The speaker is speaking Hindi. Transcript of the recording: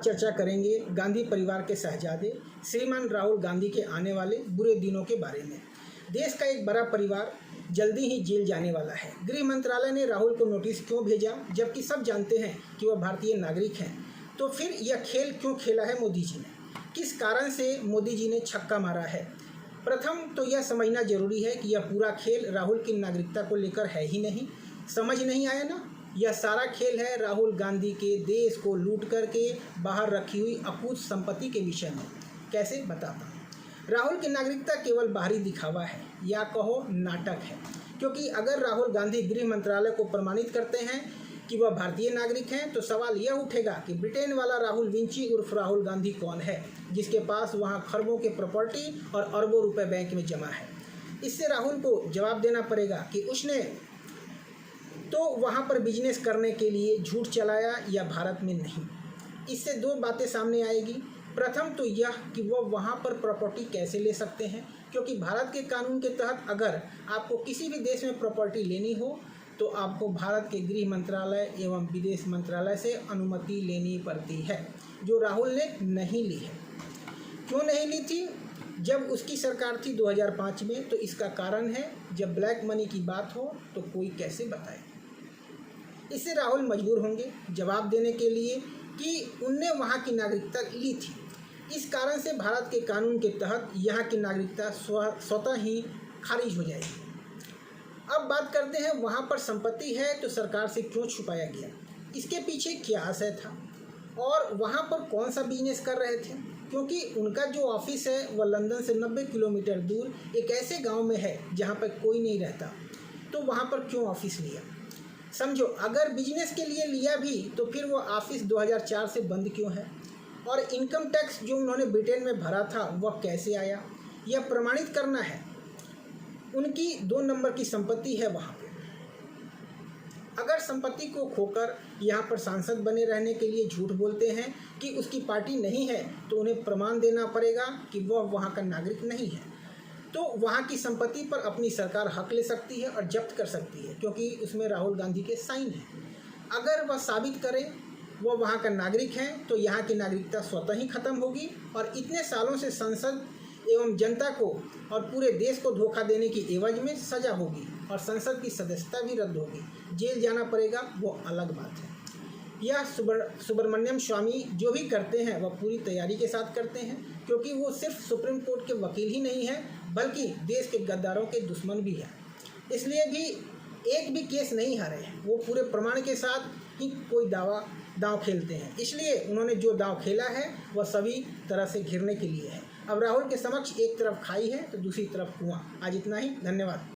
चर्चा करेंगे गांधी परिवार के शहजादे श्रीमान राहुल गांधी के आने वाले बुरे दिनों के बारे में। देश का एक बड़ा परिवार जल्दी ही जेल जाने वाला है। गृह मंत्रालय ने राहुल को नोटिस क्यों भेजा, जबकि सब जानते हैं कि वह भारतीय नागरिक हैं? तो फिर यह खेल क्यों खेला है मोदी जी ने? किस कारण से मोदी जी ने छक्का मारा है? प्रथम तो यह समझना जरूरी है कि यह पूरा खेल राहुल की नागरिकता को लेकर है ही नहीं। समझ नहीं आया ना? यह सारा खेल है राहुल गांधी के देश को लूट करके बाहर रखी हुई अकूत संपत्ति के विषय में। कैसे बताता हूँ। राहुल की नागरिकता केवल बाहरी दिखावा है या कहो नाटक है, क्योंकि अगर राहुल गांधी गृह मंत्रालय को प्रमाणित करते हैं कि वह भारतीय नागरिक हैं तो सवाल यह उठेगा कि ब्रिटेन वाला राहुल विंची उर्फ राहुल गांधी कौन है, जिसके पास वहाँ खरबों के प्रॉपर्टी और अरबों रुपए बैंक में जमा है। इससे राहुल को जवाब देना पड़ेगा कि उसने तो वहाँ पर बिजनेस करने के लिए झूठ चलाया या भारत में नहीं। इससे दो बातें सामने आएगी। प्रथम तो यह कि वह वहाँ पर प्रॉपर्टी कैसे ले सकते हैं, क्योंकि भारत के कानून के तहत अगर आपको किसी भी देश में प्रॉपर्टी लेनी हो तो आपको भारत के गृह मंत्रालय एवं विदेश मंत्रालय से अनुमति लेनी पड़ती है, जो राहुल ने नहीं ली है। क्यों नहीं ली थी जब उसकी सरकार थी 2005 में? तो इसका कारण है जब ब्लैक मनी की बात हो तो कोई कैसे बताए। इससे राहुल मजबूर होंगे जवाब देने के लिए कि उनने वहाँ की नागरिकता ली थी। इस कारण से भारत के कानून के तहत यहाँ की नागरिकता स्वतः ही खारिज हो जाएगी। अब बात करते हैं वहाँ पर संपत्ति है तो सरकार से क्यों छुपाया गया, इसके पीछे क्या आशय था और वहाँ पर कौन सा बिजनेस कर रहे थे। क्योंकि उनका जो ऑफिस है वह लंदन से 90 किलोमीटर दूर एक ऐसे गांव में है जहाँ पर कोई नहीं रहता, तो वहाँ पर क्यों ऑफिस लिया? समझो, अगर बिजनेस के लिए लिया भी तो फिर वो ऑफिस 2004 से बंद क्यों है? और इनकम टैक्स जो उन्होंने ब्रिटेन में भरा था वह कैसे आया, यह प्रमाणित करना है। उनकी 2 नंबर की संपत्ति है वहाँ पे। अगर संपत्ति को खोकर यहाँ पर सांसद बने रहने के लिए झूठ बोलते हैं कि उसकी पार्टी नहीं है, तो उन्हें प्रमाण देना पड़ेगा कि वह वहाँ का नागरिक नहीं है। तो वहाँ की संपत्ति पर अपनी सरकार हक ले सकती है और जब्त कर सकती है, क्योंकि उसमें राहुल गांधी के साइन हैं। अगर वह साबित करें वह वहाँ का नागरिक है तो यहाँ की नागरिकता स्वतः ही खत्म होगी और इतने सालों से संसद एवं जनता को और पूरे देश को धोखा देने की एवज में सजा होगी और संसद की सदस्यता भी रद्द होगी। जेल जाना पड़ेगा, वो अलग बात है। यह सुब्रमण्यम स्वामी जो भी करते हैं वह पूरी तैयारी के साथ करते हैं, क्योंकि वो सिर्फ सुप्रीम कोर्ट के वकील ही नहीं है बल्कि देश के गद्दारों के दुश्मन भी हैं। इसलिए भी एक भी केस नहीं हारे हैं। वो पूरे प्रमाण के साथ ही कोई दांव खेलते हैं। इसलिए उन्होंने जो दांव खेला है वह सभी तरह से घिरने के लिए है। अब राहुल के समक्ष एक तरफ खाई है तो दूसरी तरफ कुआं। आज इतना ही, धन्यवाद।